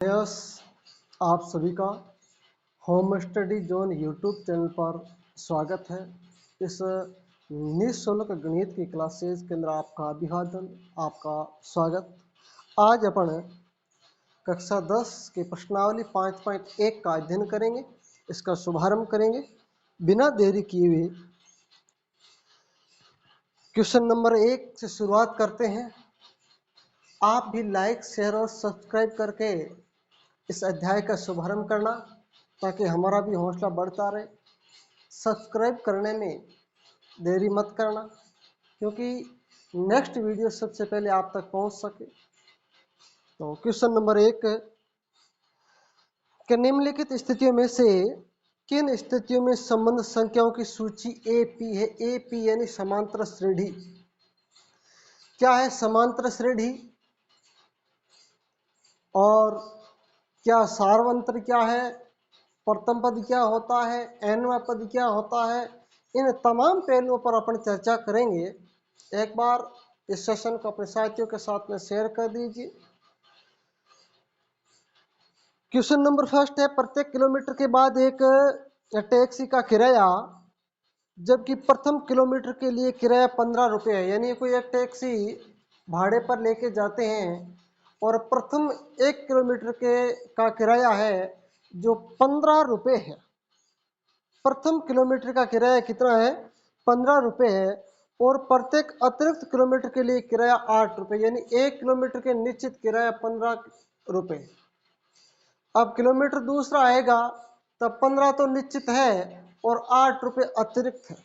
Yes, आप सभी का home study zone YouTube channel पर स्वागत है। इस निःशुल्क गणित की क्लासेस के अंदर आपका अभिवादन, आपका स्वागत। आज अपन कक्षा 10 की प्रश्नावली 5.1 का अध्ययन करेंगे, इसका शुभारंभ करेंगे। बिना देरी किए हुए क्वेश्चन नंबर 1 से शुरुआत करते हैं। आप भी लाइक, शेयर और सब्सक्राइब करके इस अध्याय का शुभारंभ करना ताकि हमारा भी हौसला बढ़ता रहे। सब्सक्राइब करने में देरी मत करना क्योंकि नेक्स्ट वीडियो सबसे पहले आप तक पहुंच सके। तो क्वेश्चन नंबर 1 के निम्नलिखित स्थितियों में से किन स्थितियों में संबंध संख्याओं की सूची एपी है? एपी यानी समांतर श्रेणी। क्या है समांतर श्रेणी और क्या सार्वंतर क्या है, प्रथम पद क्या होता है, एनवा पद क्या होता है, इन तमाम पहलुओं पर अपन चर्चा करेंगे। एक बार इस सेशन को अपने साथियों के साथ में शेयर कर दीजिए। क्वेश्चन नंबर फर्स्ट है, प्रत्येक किलोमीटर के बाद एक टैक्सी का किराया जबकि प्रथम किलोमीटर के लिए किराया 15 रुपये है। यानी कोई एक टैक्सी भाड़े पर लेके जाते हैं और प्रथम 1 किलोमीटर के का किराया है जो 15 रुपये है। प्रथम किलोमीटर का किराया कितना है? 15 रुपये है और प्रत्येक अतिरिक्त किलोमीटर के लिए किराया 8 रुपये, यानी 1 किलोमीटर के निश्चित किराया 15 रुपये। अब किलोमीटर दूसरा आएगा तब 15 तो निश्चित है और 8 रुपये अतिरिक्त है।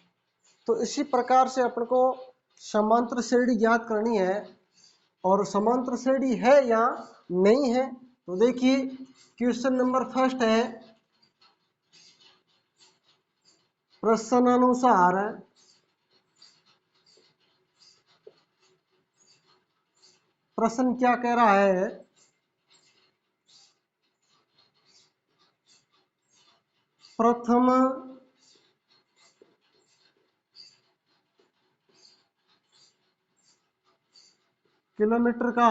तो इसी प्रकार से अपन को समांतर श्रेणी ज्ञात करनी है और समांतर श्रेणी है या नहीं है। तो देखिए क्वेश्चन नंबर फर्स्ट है, प्रश्नानुसार प्रश्न क्या कह रहा है? प्रथम किलोमीटर का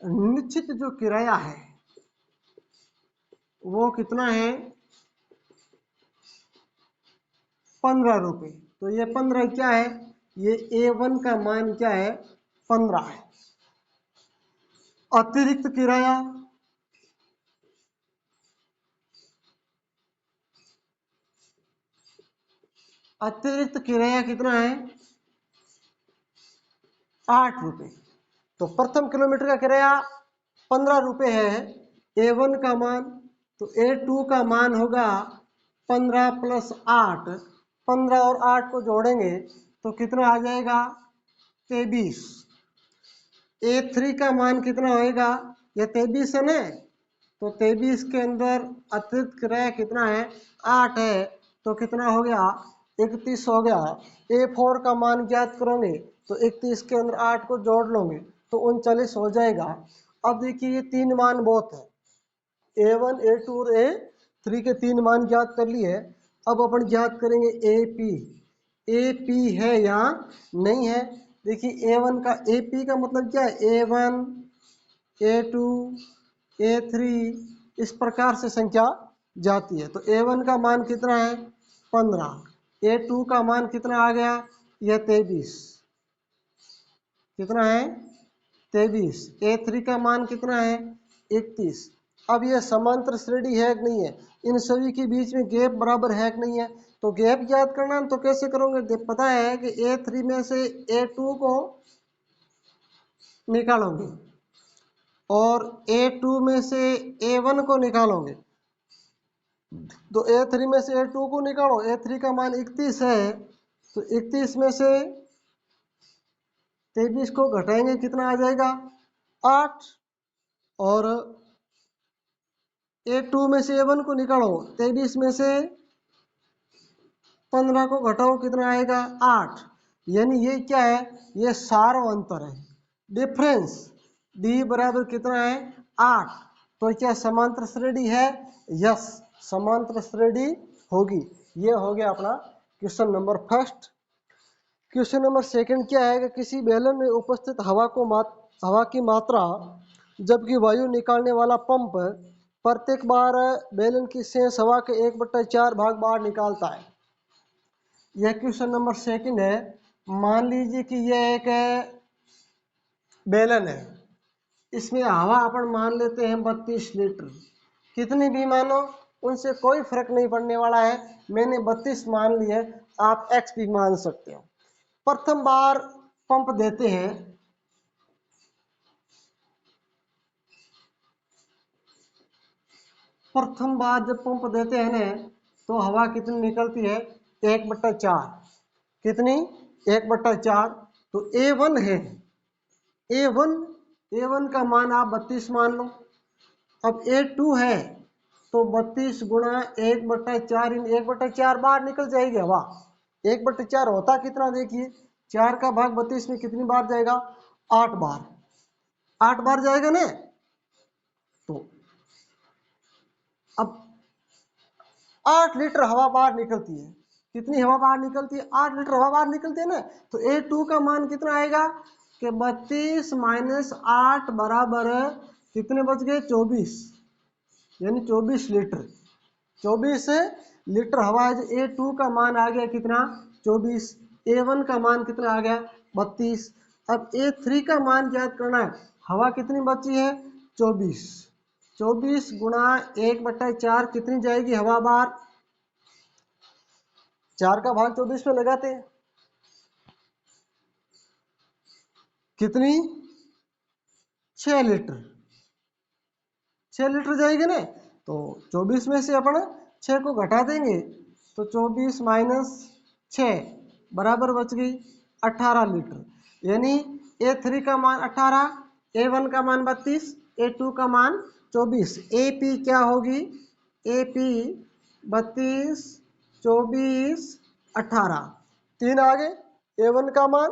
निश्चित जो किराया है वो कितना है? 15 रुपये। तो ये 15 क्या है? ये A1 का मान क्या है? 15 है। अतिरिक्त किराया कितना है? 8 रुपये। तो प्रथम किलोमीटर का किराया 15 रुपये है, A1 का मान, तो A2 का मान होगा 15 प्लस 8। 15 और 8 को जोड़ेंगे तो कितना आ जाएगा? 23। A3 का मान कितना होएगा? ये 23 है ना, तो 23 के अंदर अतिरिक्त किराया कितना है? 8 है, तो कितना हो गया? 31 हो गया। A4 का मान ज्ञात करोगे तो 31 के अंदर 8 को जोड़ लोगे तो 39 हो जाएगा। अब देखिए ये तीन मान बहुत है, A1, A2 और A3 के तीन मान ज्ञात कर लिए। अब अपन ज्ञात करेंगे AP। AP है या नहीं है? देखिए A1 का AP का मतलब क्या है? A1, A2, A3 इस प्रकार से संख्या जाती है। तो A1 का मान कितना है? 15। A2 का मान कितना आ गया? यह 23। कितना है? 23। A3 का मान कितना है? 31। अब यह समांतर श्रेणी है कि नहीं है? इन सभी के बीच में गैप बराबर है कि नहीं है? तो गैप ज्ञात करना तो कैसे करोगे? पता है कि A3 में से A2 को निकालोगे और A2 में से A1 को निकालोगे। तो A3 में से A2 को निकालो, A3 का मान 31 है, तो 31 में से 23 को घटाएंगे कितना आ जाएगा? 8। और A2 में से A1 को निकालो, 23 में से 15 को घटाओ कितना आएगा? 8। यानी ये क्या है? ये सार्वंतर है, डिफरेंस। D बराबर कितना है? 8। तो क्या समांतर श्रेणी है? यस, समांतर श्रेणी होगी। ये हो गया अपना question number first. Question number second क्या है कि किसी बेलन में उपस्थित हवा की मात्रा जबकि वायु निकालने वाला पंप प्रत्येक बार बेलन की शेष हवा के 1/4 भाग बाहर निकालता है। यह क्वेश्चन नंबर सेकंड है। मान लीजिए कि यह एक बेलन है, इसमें हवा अपन मान लेते हैं 32 लीटर। कितनी भी मानो उनसे कोई फर्क नहीं पड़ने वाला है, मैंने 32 मान लिया है, आप x भी मान सकते हो। प्रथम बार पंप देते हैं, प्रथम बार जब पंप देते हैं ना तो हवा कितनी निकलती है 1/4। कितनी 1/4। तो A1 है, A1 का मान आप 32 मान लो। अब A2 है तो 32 गुणा 1/4 इन 1/4 बार निकल जाएगी हवा। 1/4 होता कितना देखिए, 4 का भाग 32 में कितनी बार जाएगा 8 बार, 8 बार जाएगा ना। तो अब 8 लीटर हवा बाहर निकलती है। कितनी हवा बाहर निकलती है 8 लीटर हवा बाहर निकलती है ना। तो A2 का मान कितना आएगा कि 32 माइनस 8 बराबर कितने बच गए 24, यानी 24 लीटर। 24 लीटर हवा है। A2 का मान आ गया कितना 24। A1 का मान कितना आ गया 32। अब A3 का मान ज्ञात करना है। हवा कितनी बची है 24। 24 गुणा 1/4 कितनी जाएगी हवा बाहर, 4 का भाग 24 में लगाते हैं, कितनी 6 लीटर, 6 लीटर जाएगी ना। तो 24 में से अपन 6 को घटा देंगे तो 24 माइनस 6 बराबर बच गई 18 लीटर। यानी A3 का मान 18, A1 का मान 32, A2 का मान 24। AP क्या होगी, AP 32 24 18, 3 आ गए। A1 का मान,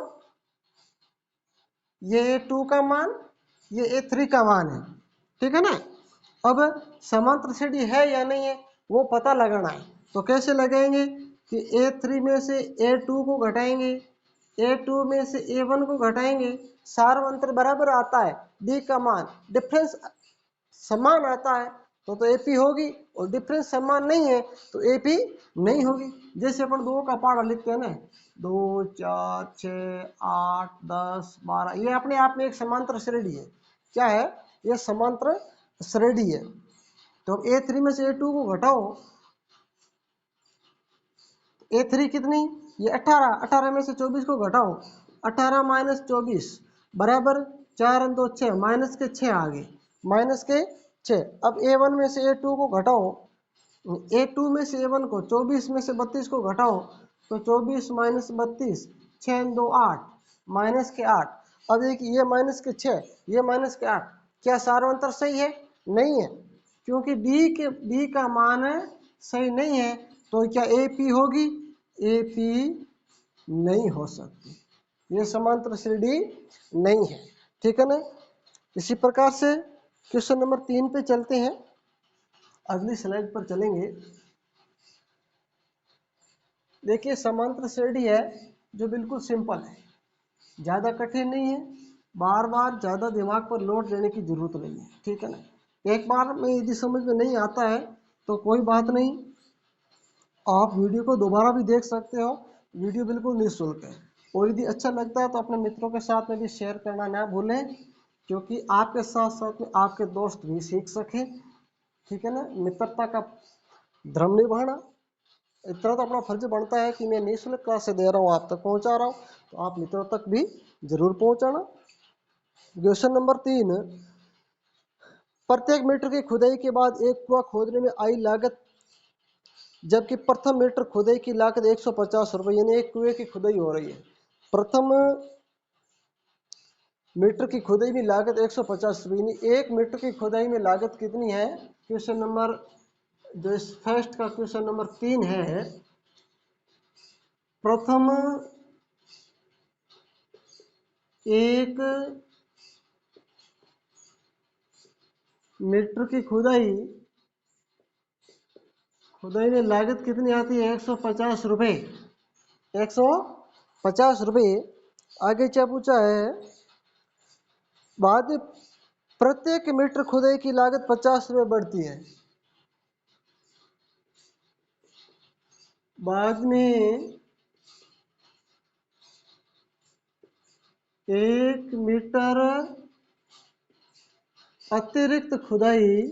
ये A2 का मान, ये A3 का मान है, ठीक है ना। अब समांतर श्रेणी है या नहीं है वो पता लगाना है। तो कैसे लगाएंगे कि A3 में से A2 को घटाएंगे, A2 में से A1 को घटाएंगे, सार अंतर बराबर आता है, D का मान डिफरेंस समान आता है तो AP होगी, और डिफरेंस समान नहीं है तो AP नहीं होगी। जैसे अपन 2 का पहाड़ा लिखते हैं ना, 2 4 6 8 10 12, ये अपने आप में एक समांतर श्रेणी है। क्या है ये समांतर श्रेणी है। तो A3 में से A2 को घटाओ, A3 कितनी ये 18, 18 में से 24 को घटाओ, 18 माइनस 24 बराबर 4 2 6, माइनस के 6 आ गए, माइनस के 6। अब A1 में से A2 को घटाओ, A2 में से A1 को, 24 में से 32 को घटाओ तो 24 माइनस 32, 6 2 8, माइनस के 8। अब देखिए ये माइनस के 6, ये माइनस के 8, क्या सारा अंतर सही है, नहीं है, क्योंकि B का मान सही नहीं है। तो क्या AP होगी, AP नहीं हो सकती, ये समांतर श्रेणी नहीं है, ठीक है ना। इसी प्रकार से क्वेश्चन नंबर 3 पे चलते हैं, अगली स्लाइड पर चलेंगे। देखिए समांतर श्रेणी है जो बिल्कुल सिंपल है, ज़्यादा कठिन नहीं है, बार बार ज़्यादा दिमाग पर लोड देने की जरूरत नहीं है, ठीक है ना। एक बार में यदि समझ में नहीं आता है तो कोई बात नहीं, आप वीडियो को दोबारा भी देख सकते हो, वीडियो बिल्कुल निःशुल्क है। और यदि अच्छा लगता है तो अपने मित्रों के साथ में भी शेयर करना ना भूलें, क्योंकि आपके साथ साथ में आपके दोस्त भी सीख सकें, ठीक है ना। मित्रता का धर्म निभाना, इतना तो अपना फर्ज बनता है कि मैं निःशुल्क क्लास से दे रहा हूँ, आप तक पहुँचा रहा हूँ, तो आप मित्रों तक भी जरूर पहुँचाना। क्वेश्चन नंबर 3, प्रत्येक मीटर की खुदाई के बाद एक कुआं खोदने में आई लागत जबकि प्रथम मीटर खुदाई की लागत 150 रुपये, यानी एक कुएं की खुदाई हो रही है, प्रथम मीटर की खुदाई में लागत 150 रुपये, यानी 1 मीटर की खुदाई में लागत कितनी है। क्वेश्चन नंबर जो फर्स्ट का क्वेश्चन नंबर 3 है, प्रथम 1 मीटर की खुदाई में लागत कितनी आती है 150 रुपये, 150 50 रुपये। आगे क्या पूछा है, बाद में प्रत्येक मीटर खुदाई की लागत 50 रुपये बढ़ती है। बाद में 1 मीटर अतिरिक्त खुदाई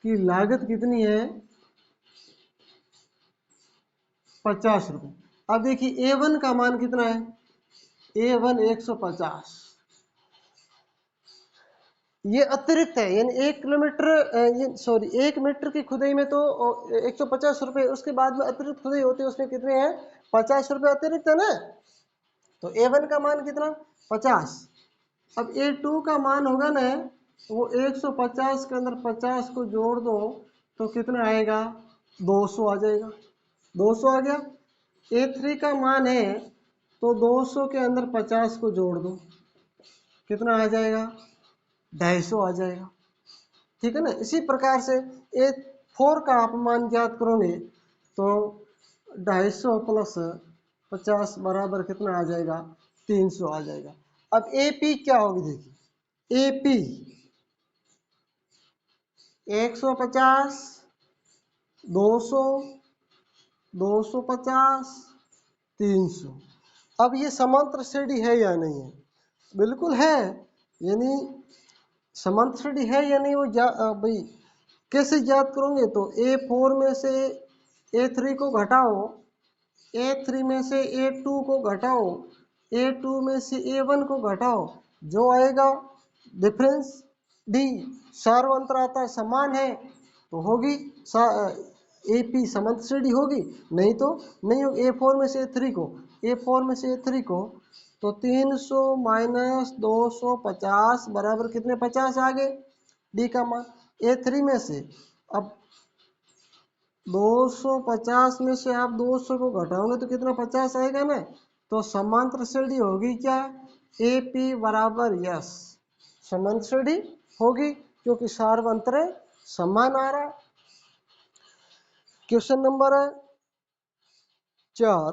की लागत कितनी है, 50 रुपये। अब देखिए A1 का मान कितना है, A1 150, ये अतिरिक्त है, यानी 1 किलोमीटर सॉरी 1 मीटर की खुदाई में तो 150 रुपये, उसके बाद में अतिरिक्त खुदाई होती है उसमें कितने हैं, 50 रुपये अतिरिक्त है ना। तो A1 का मान कितना, 50। अब A2 का मान होगा ना, वो 150 के अंदर 50 को जोड़ दो तो कितना आएगा, 200 आ जाएगा, 200 आ गया। A3 का मान है तो 200 के अंदर 50 को जोड़ दो, कितना आ जाएगा, 250 आ जाएगा, ठीक है ना। इसी प्रकार से A4 का आप मान ज्ञात करोगे तो 250 प्लस 50 बराबर कितना आ जाएगा, 300 आ जाएगा। अब AP क्या होगी, देखिए AP 150, 200, 250, 300। अब ये समांतर श्रेणी है या नहीं है, बिल्कुल है, यानी समांतर श्रेणी है या नहीं वो भाई कैसे ज्ञात करोगे, तो A4 में से A3 को घटाओ, A3 में से A2 को घटाओ, A2 में से A1 को घटाओ, जो आएगा डिफरेंस डी, सार्वंतर आता है, समान है तो होगी AP समांतर श्रेणी होगी, नहीं तो नहीं होगी। A4 में से A3 को तो 300 माइनस 250 बराबर कितने, 50 आ गए, डी का मान। A3 में से अब 250 में से आप 200 को घटाओगे तो कितना, 50 आएगा ना। तो समांतर श्रेणी होगी क्या, AP बराबर यस, समांतर श्रेणी होगी क्योंकि सार्वंतर समान आ रहा। क्वेश्चन नंबर 4,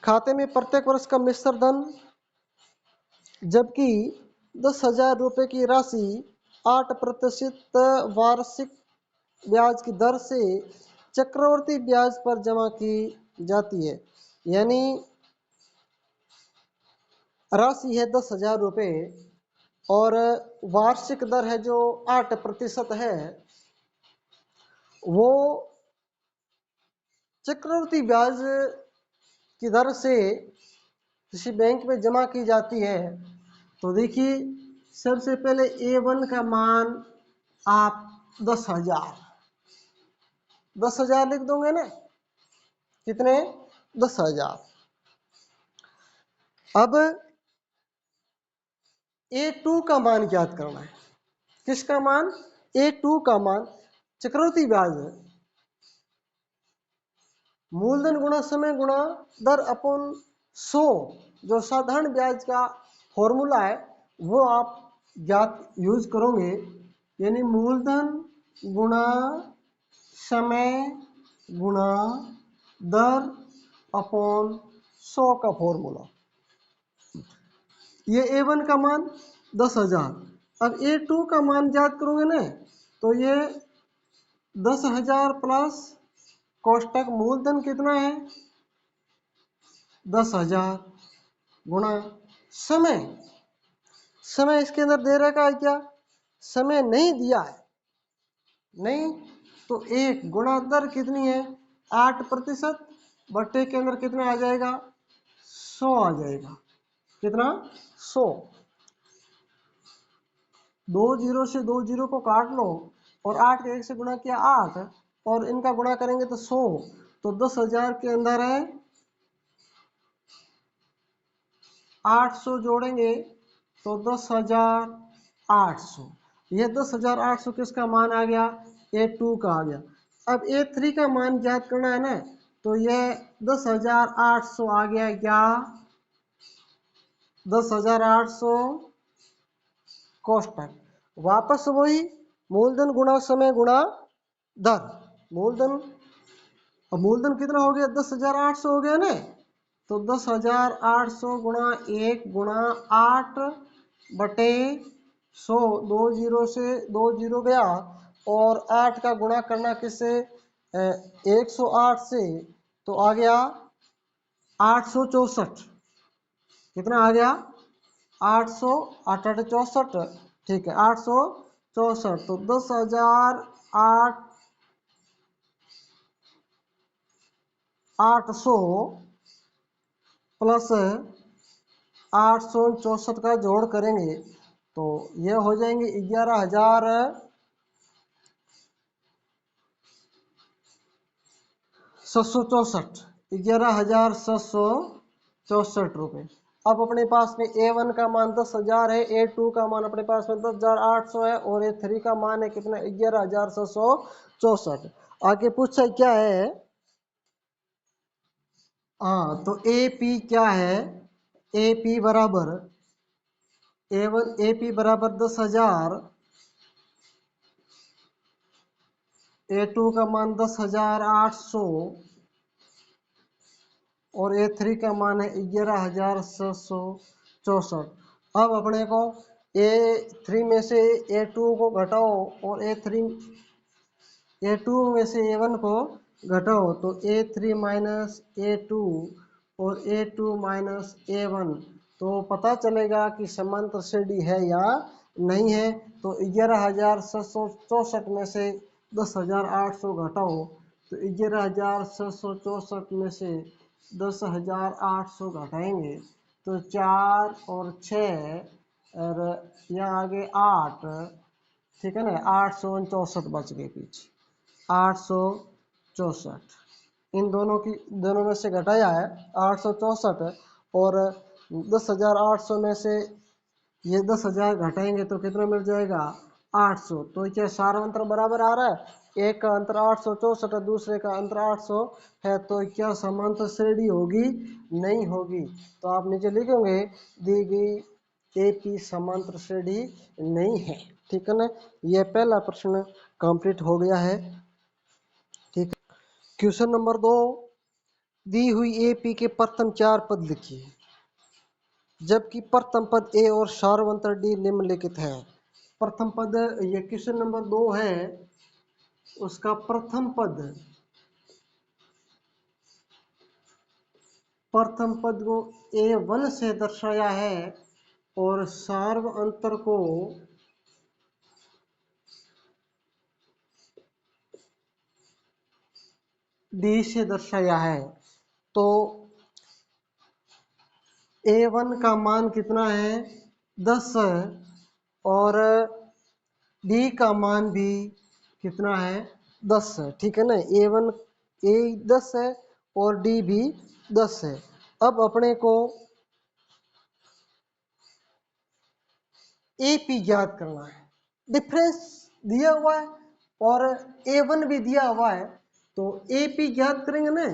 खाते में प्रत्येक वर्ष का मिश्र धन जबकि 10,000 रुपये की राशि 8% वार्षिक ब्याज की दर से चक्रवर्ती ब्याज पर जमा की जाती है, यानी राशि है 10,000 रुपये और वार्षिक दर है जो 8% है, वो चक्रवर्ती ब्याज की दर से किसी बैंक में जमा की जाती है। तो देखिए सबसे पहले A1 का मान आप 10,000 लिख दोगे ना, कितने, 10,000। अब A2 का मान ज्ञात करना है, किसका मान, A2 का मान, चक्रवर्ती ब्याज है, मूलधन गुणा समय गुणा दर अपन 100, जो साधारण ब्याज का फॉर्मूला है वो आप ज्ञात यूज करोगे, यानी मूलधन गुणा समय गुणा दर अपॉन 100 का फॉर्मूला। ये A1 का मान 10,000। अब A2 का मान ज्ञात करोगे ना, तो ये 10,000 प्लस कोष्टक मूलधन कितना है, 10,000 गुणा समय, समय इसके अंदर दे रखा है क्या, समय नहीं दिया है, नहीं तो 1 गुणा दर कितनी है, 8% बट्टे के अंदर कितना आ जाएगा, 100 आ जाएगा, कितना, 100। 2 जीरो से 2 जीरो को काट लो और 8 के 1 से गुणा किया 8 और इनका गुणा करेंगे तो 100, तो 10,000 के अंदर है 800 जोड़ेंगे तो 10,800, यह 10,800 किसका मान आ गया, A2 का आ गया। अब A3 का मान ज्ञात करना है ना, तो यह 10,800 आ गया, क्या 10,800 कोष्टक, वापस वही मूलधन गुणा समय गुणा दर, मूलधन अब मूलधन कितना हो गया 10,800 हो गया ना, तो 10,800 गुणा 1 गुणा 8 बटे 100, 2 जीरो से 2 जीरो गया, और 8 का गुणा करना किससे 108 से, तो आ गया 864। कितना आ गया 800, 8 8 64, ठीक है 864। तो 10,800 प्लस 864 का जोड़ करेंगे तो ये हो जाएंगे 11,764, 11,764 रुपये। अब अपने पास में A1 का मान 10,000 है, A2 का मान अपने पास में 10,800 है, और A3 का मान है कितना 11,764। आगे पूछा क्या है, हाँ तो AP क्या है, AP बराबर A1 AP बराबर 10,000, A2 का मान 10,800 और A3 का मान है 11,764। अब अपने को A3 में से A2 को घटाओ और A2 में से A1 को घटाओ, तो A3 माइनस A2 और A2 माइनस A1, तो पता चलेगा कि समांतर श्रेणी है या नहीं है। तो 11,764 में से 10,800 घटाओ, तो 11,764 में से 10,800 घटाएंगे तो 4 और 6 और यहाँ आगे 8, ठीक है ना, 864 बच गए पीछे, 864 इन दोनों में से घटाया है 864, और 10,800 में से ये 10,000 घटाएंगे तो कितना मिल जाएगा 800। तो क्या सारा अंतर बराबर आ रहा है, एक का अंतर 864 है, दूसरे का अंतर 800 है, तो क्या समांतर श्रेणी होगी, नहीं होगी। तो आप नीचे लिखेंगे दी गई AP समांतर श्रेणी नहीं है, ठीक है ना। यह पहला प्रश्न कंप्लीट हो गया है, ठीक है। क्वेश्चन नंबर 2, दी हुई AP के प्रथम 4 पद लिखिए जबकि प्रथम पद A और सार्वंतर D निम्नलिखित है। प्रथम पद, ये क्वेश्चन नंबर 2 है, उसका प्रथम पद को A1 से दर्शाया है और सार्वंतर को D से दर्शाया है। तो A1 का मान कितना है 10 और D का मान भी कितना है 10 है, ठीक है ना। A1 A 10 है और D भी 10 है। अब अपने को AP ज्ञात करना है, डिफरेंस दिया हुआ है और A1 भी दिया हुआ है, तो AP ज्ञात करेंगे ना,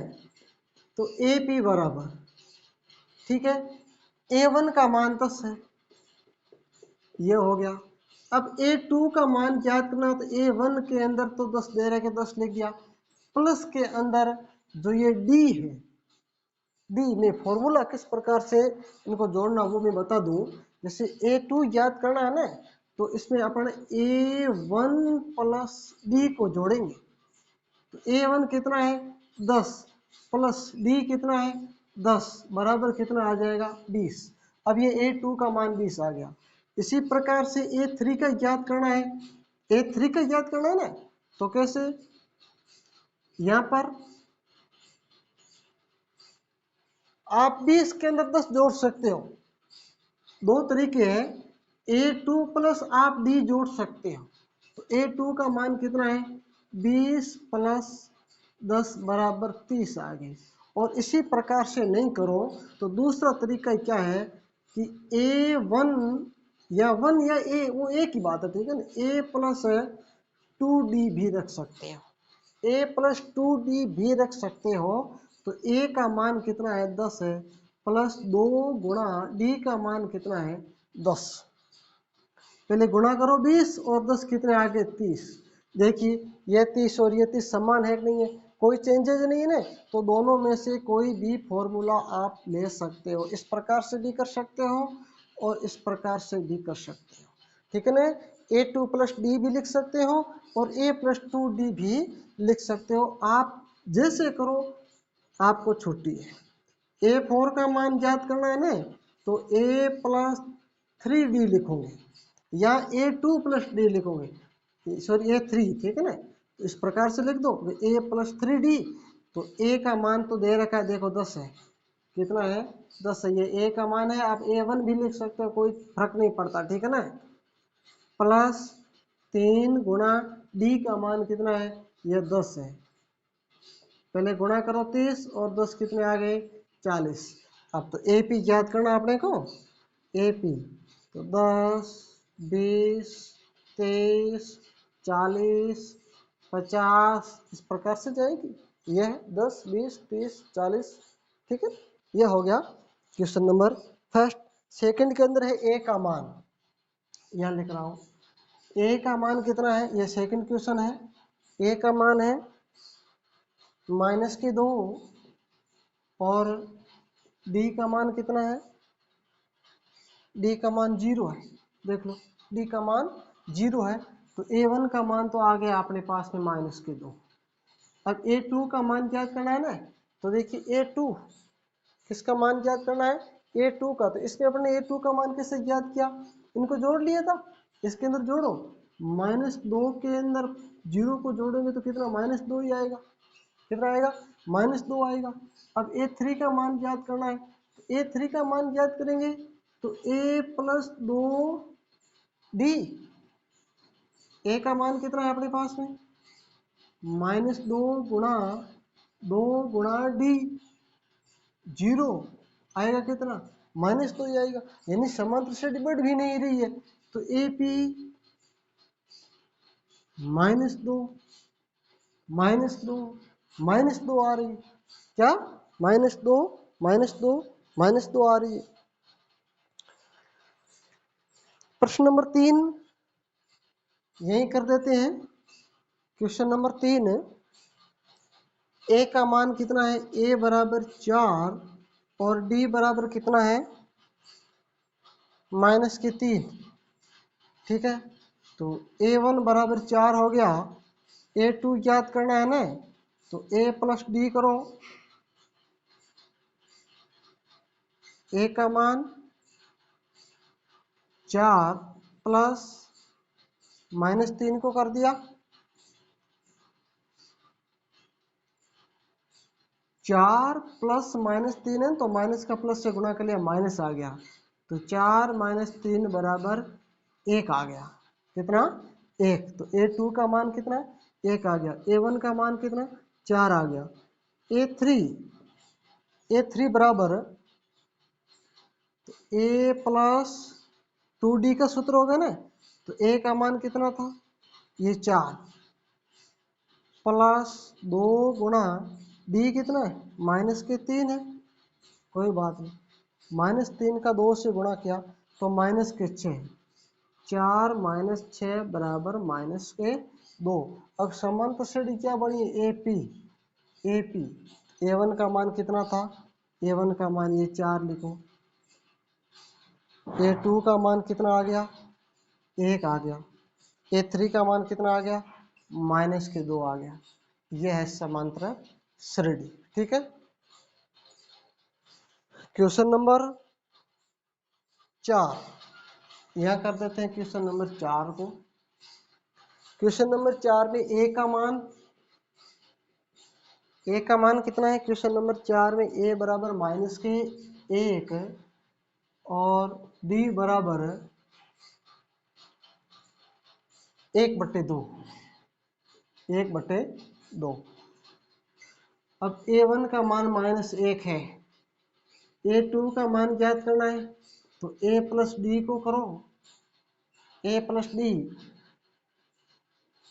तो AP बराबर, ठीक है, A1 का मान 10 है, ये हो गया। अब A2 का मान ज्ञात करना, तो A1 के अंदर तो 10 दे रहे के 10 लिख दिया, प्लस के अंदर जो ये D है, D में फॉर्मूला किस प्रकार से इनको जोड़ना वो मैं बता दूं। जैसे A2 ज्ञात करना है ना, तो इसमें अपन A1 प्लस D को जोड़ेंगे, तो A1 कितना है 10 प्लस D कितना है 10 बराबर कितना आ जाएगा 20। अब ये A2 का मान 20 आ गया। इसी प्रकार से A3 का ज्ञात करना है, A3 का ज्ञात करना है ना, तो कैसे, यहाँ पर आप भी इसके अंदर 10 जोड़ सकते हो, दो तरीके हैं, A2 प्लस आप D जोड़ सकते हो। तो A2 का मान कितना है 20 प्लस 10 बराबर 30 आ गई। और इसी प्रकार से नहीं करो तो दूसरा तरीका क्या है कि A1 या 1 या A, वो एक ही बात है, ठीक है ना, A प्लस 2D भी रख सकते हो, A प्लस 2D भी रख सकते हो। तो A का मान कितना है 10 है, प्लस 2 गुणा D का मान कितना है 10, पहले गुणा करो 20 और 10 कितने आगे 30। देखिए ये 30 और ये 30 समान है कि नहीं है, कोई चेंजेज नहीं है ना, तो दोनों में से कोई भी फॉर्मूला आप ले सकते हो। इस प्रकार से भी कर सकते हो और इस प्रकार से भी कर सकते हो, ठीक है ना। a2 प्लस डी भी लिख सकते हो और a प्लस 2d भी लिख सकते हो। आप जैसे करो, आपको छुट्टी है। a4 का मान ज्ञात करना है ना, तो a प्लस 3d लिखोगे या a2 प्लस डी लिखोगे, सॉरी a3, ठीक है ना। तो इस प्रकार से लिख दो a प्लस 3d। तो a का मान तो दे रखा है, देखो 10 है। कितना है? 10 है। ये a का मान है, आप a1 भी लिख सकते हो, कोई फर्क नहीं पड़ता, ठीक है ना। प्लस 3 गुणा d का मान कितना है? ये 10 है। पहले गुणा करो 30 और 10 कितने आ गए? 40। अब तो AP याद करना आपने को, AP तो 10, 20, 23, 40, 50 इस प्रकार से जाएगी। यह 10, 20, 30, 40, ठीक है। यह हो गया क्वेश्चन नंबर फर्स्ट। सेकंड के अंदर है a का मान, यह लिख रहा हूं। a का मान कितना है? यह सेकंड क्वेश्चन है। a का मान है -2 और d का मान कितना है? d का मान 0 है। देख लो, d का मान 0 है, तो a1 का मान तो आ गया अपने पास में -2। अब a2 का मान ज्ञात करना है ना, तो देखिए a2 किसका मान ज्ञात करना है? a2 का। तो इसमें अपने a2 का मान कैसे ज्ञात किया? इनको जोड़ लिया था, इसके अंदर जोड़ो। -2 के अंदर 0 को जोड़ेंगे तो कितना? -2 ही आएगा। कितना आएगा? -2 आएगा। अब a3 का मान ज्ञात करना है, तो a3 का मान ज्ञात करेंगे तो a प्लस 2d। a का मान कितना है अपने पास में? -2 गुणा 2 गुणा d, 0 आएगा। कितना? -2 ही आएगा, यानी समांतर से डिवाइड भी नहीं रही है। तो AP -2 -2 -2 आ रही है। क्या? -2 -2 -2 आ रही है। प्रश्न नंबर 3 यही कर देते हैं। क्वेश्चन नंबर 3, a का मान कितना है? a बराबर 4 और d बराबर कितना है? -3, ठीक है। तो a1 बराबर 4 हो गया, a2 ज्ञात करना है ना, तो a प्लस d करो। a का मान 4 प्लस -3 को कर दिया, 4 प्लस -3 है तो माइनस का प्लस से गुणा कर लिया, माइनस आ गया। तो 4 - 3 बराबर 1 आ गया। कितना? 1। तो a2 का मान कितना? 1 आ गया। a1 का मान कितना? 4 आ गया। a3 बराबर a प्लस 2d का सूत्र होगा ना, तो a का मान कितना था? ये 4 प्लस 2 गुणा d कितना है? -3 है। कोई बात नहीं, -3 का 2 से गुणा किया तो -6। 4 - 6 बराबर -2। अब समांतर श्रेणी क्या बनी है? AP a1 का मान कितना था? a1 का मान ये 4 लिखो। a2 का मान कितना आ गया? 1 आ गया। a3 का मान कितना आ गया? -2 आ गया। यह है समांतर श्रेणी, ठीक है। क्वेश्चन नंबर 4 यह कर देते हैं। क्वेश्चन नंबर 4 को, क्वेश्चन नंबर 4 में a का मान कितना है? क्वेश्चन नंबर 4 में a बराबर -1 और d बराबर 1/2। 1/2। अब a1 का मान -1 है, a2 का मान ज्ञात करना है, तो a प्लस d को करो। a प्लस डी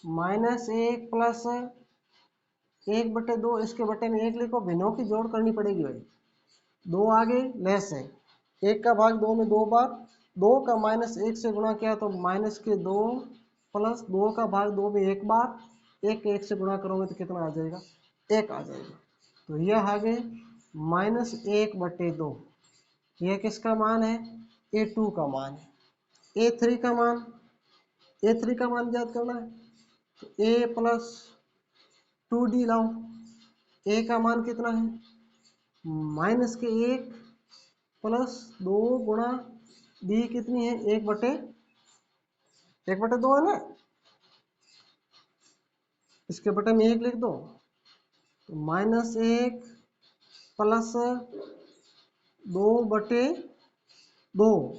-1 प्लस 1/2, इसके बटे में 1 लिखो, भिन्नों की जोड़ करनी पड़ेगी भाई। 2 आगे लेस है, 1 का भाग 2 में 2 बार, 2 का -1 से गुणा किया तो -2 प्लस 2 का भाग 2 में 1 बार, 1 के 1 से गुणा करोगे तो कितना आ जाएगा? 1 आ जाएगा। तो यह आ गए -1/2। यह किसका मान है? A2 का मान है। A3 का मान, A3 का मान ज्ञात करना है तो A प्लस 2D लाओ। A का मान कितना है? -1 प्लस 2 गुणा D कितनी है? 1/2 है ना, इसके बटे में 1 लिख दो। तो -1 प्लस 2/2,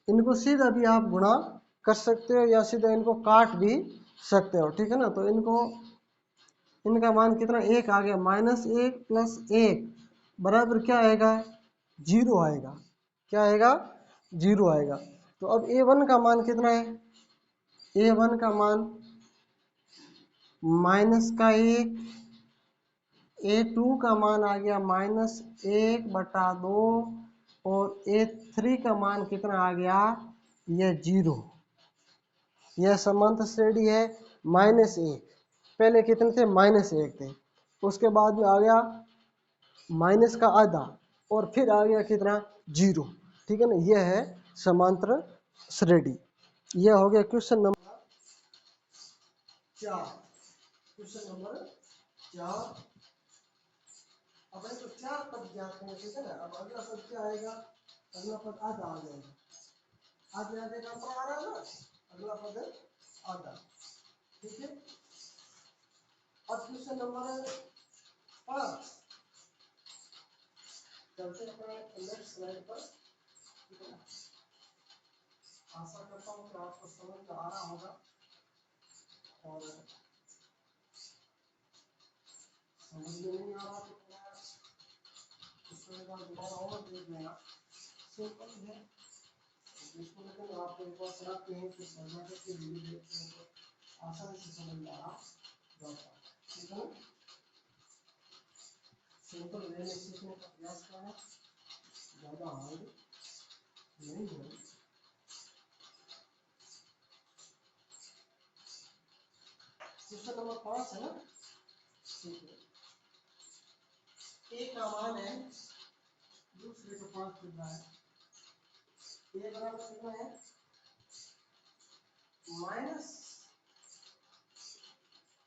इनको सीधा भी आप गुणा कर सकते हो या सीधा इनको काट भी सकते हो, ठीक है ना। तो इनका मान कितना? 1 आ गया। -1 प्लस 1 बराबर क्या आएगा? 0 आएगा। क्या आएगा? 0 आएगा। तो अब A1 का मान कितना है? A1 का मान -1, A2 का मान आ गया -1/2 और A3 का मान कितना आ गया? यह 0। यह समांतर श्रेणी है -1। पहले कितने थे? -1 थे, उसके बाद में आ गया माइनस का आधा और फिर आ गया कितना? 0, ठीक है ना। यह है समांतर श्रेणी। यह हो गया क्वेश्चन नंबर 4। Question number 4। अब तो 4 पद ज्ञात करने, ठीक है ना। अब अगला पद क्या आएगा? अगला पद आधा आ जाएगा। आधे आधे का आ रहा है ना, अगला पद आधा, ठीक है। अब क्वेश्चन नंबर 5 चलते हैं नेक्स्ट स्लाइड पर, ठीक है ना। आशा करता हूँ कि आपको समझ में आ रहा होगा और समझ में नहीं आ रहा तो थोड़ा इसको एक बार दोबारा और देख लेना। सिंपल है इसको, लेकिन आपको एक बार सुनाते हैं कि समझा करके वीडियो देखते हैं तो आसानी से समझ में आ रहा जाता है, ठीक है ना। सिंपल वे में सीखने का प्रयास करना, ज़्यादा हार्ड नहीं है। क्वेश्चन नंबर 5 है ना, ठीक है। ए का मान है, दूसरे का 5 चल रहा है। ए बराबर कितना है?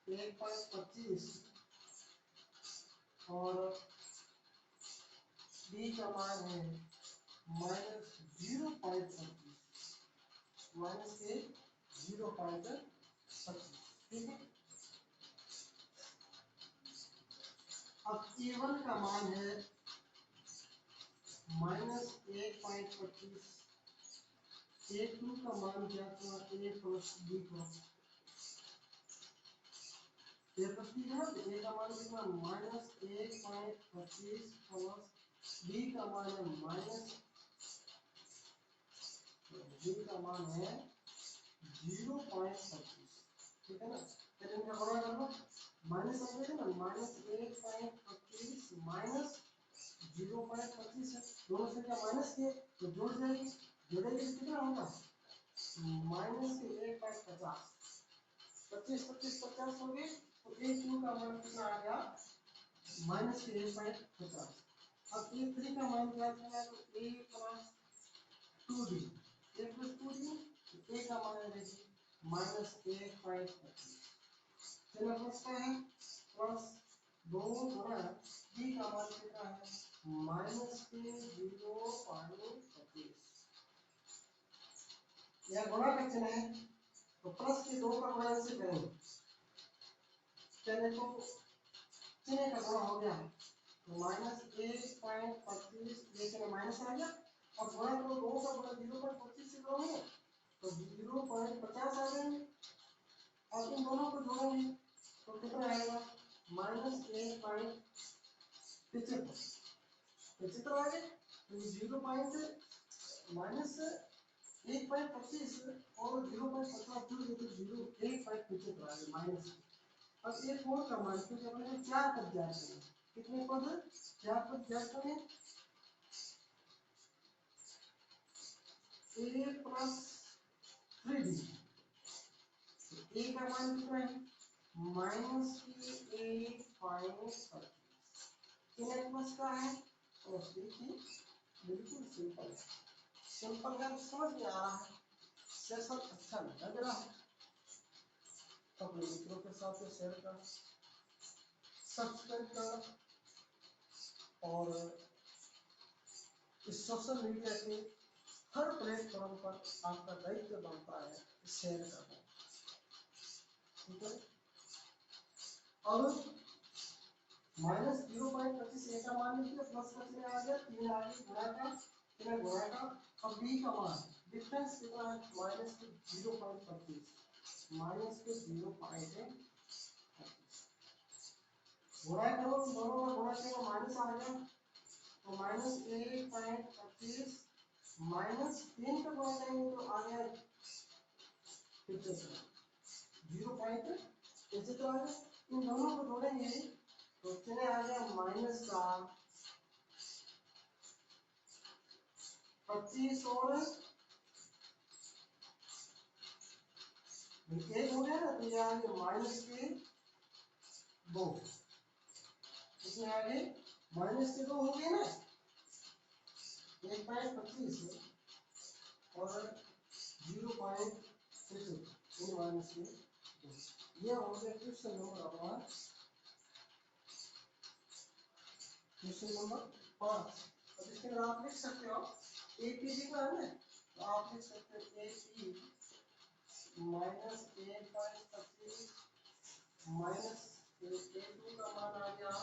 -1.25 और बी का मान है -0.25, -0.25, ठीक है। अब A1 का मान है -1.25, A2 का मान क्या था? A प्लस B को, A प्लस B है ना, तो A का मान कितना? -1.25 प्लस B का मान है B का मान है 0.25, ठीक है ना। फिर इनका गुणा कर लो, माइनस आ जाएगा ना, -1.25 माइनस 0.25 है, दोनों संख्या माइनस की है तो जोड़ जाएगी। जोड़ेंगे तो कितना होगा? -1.50, 25 25 50 हो गए। तो A2 का मान कितना आ गया? -1.50। अब A3 का मान क्या करना है? तो A plus 2D, A plus 2D, A का मान है देखिए -1.25। चलो प्लस का है, प्लस 2 गुणा B का मान कितना है? -0.25। यह गुणा का चिन्ह है तो प्लस के 2 का गुणा इनसे करेंगे। चलिए तो चिन्ह का गुणा हो गया तो -1.25, देखिए माइनस आ गया। अब गुणा करो, 2 का गुणा 0.25 से करोगे तो 0.50 आ जाएंगे। अब इन दोनों को जोड़ेंगे तो कितना आएगा? -1.75 आ गया। तो ये 0.-1.25 और 0.50 जोड़ दे तो 1.75 आ गया माइनस। अब एक और का मान, क्योंकि अपने को 4 पद ज्ञात करना है। कितने पद? 4 पद ज्ञात करने। A प्लस 3D, A का मान कितना है? माइनस की 8.25 किन प्लस का है और देखिए बिल्कुल सिंपल है। सिंपल का समझ में आ रहा है, सेशन अच्छा लग रहा है, अपने मित्रों के साथ शेयर कर, सब्सक्राइब कर, और इस सोशल मीडिया के हर प्लेटफॉर्म पर आपका दायित्व बनता है शेयर करना। ठीक है। अब माइनस 0.25 ए का मान लिखिए, प्लस का चिन्ह आ गया, 3 आगे गुणा का, 3 गुणा का। अब बी का मान डिफरेंस कितना है, माइनस के 0.25, माइनस के 0.25 गुणा करो, दोनों का गुणा किया माइनस आ गया, तो माइनस 1.25 माइनस 3 का गुणा करेंगे तो आ गया 0.25। इसी तरह इन दोनों को जोड़ेंगे तो कितने आ गया, माइनस का 25 और एक हो गया ना, तो ये आ गया माइनस के 2, इसमें आगे माइनस के 2 हो गए ना, 1.25 और 0.25 इन माइनस के 2। ये हो गया क्वेश्चन नंबर अपना, क्वेश्चन नंबर 5। अब इसके अंदर आप लिख सकते हो एपी का है ना, तो आप लिख सकते हो एपी माइनस 1.25 माइनस ए2 का मान आ गया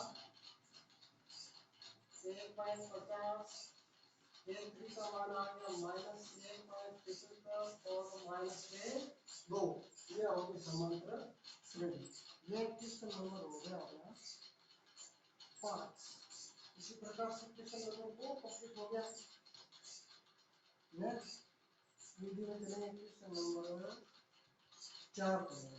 1.50, ए3 का मान आ गया माइनस 1.75 और माइनस के 2। ये हो गई समांतर श्रेणी। ये क्वेश्चन नंबर हो गया अपना 5। इसी प्रकार से क्वेश्चन नंबर 2 कंप्लीट हो गया। नेक्स्ट वीडियो में चलेंगे क्वेश्चन नंबर 4 पर।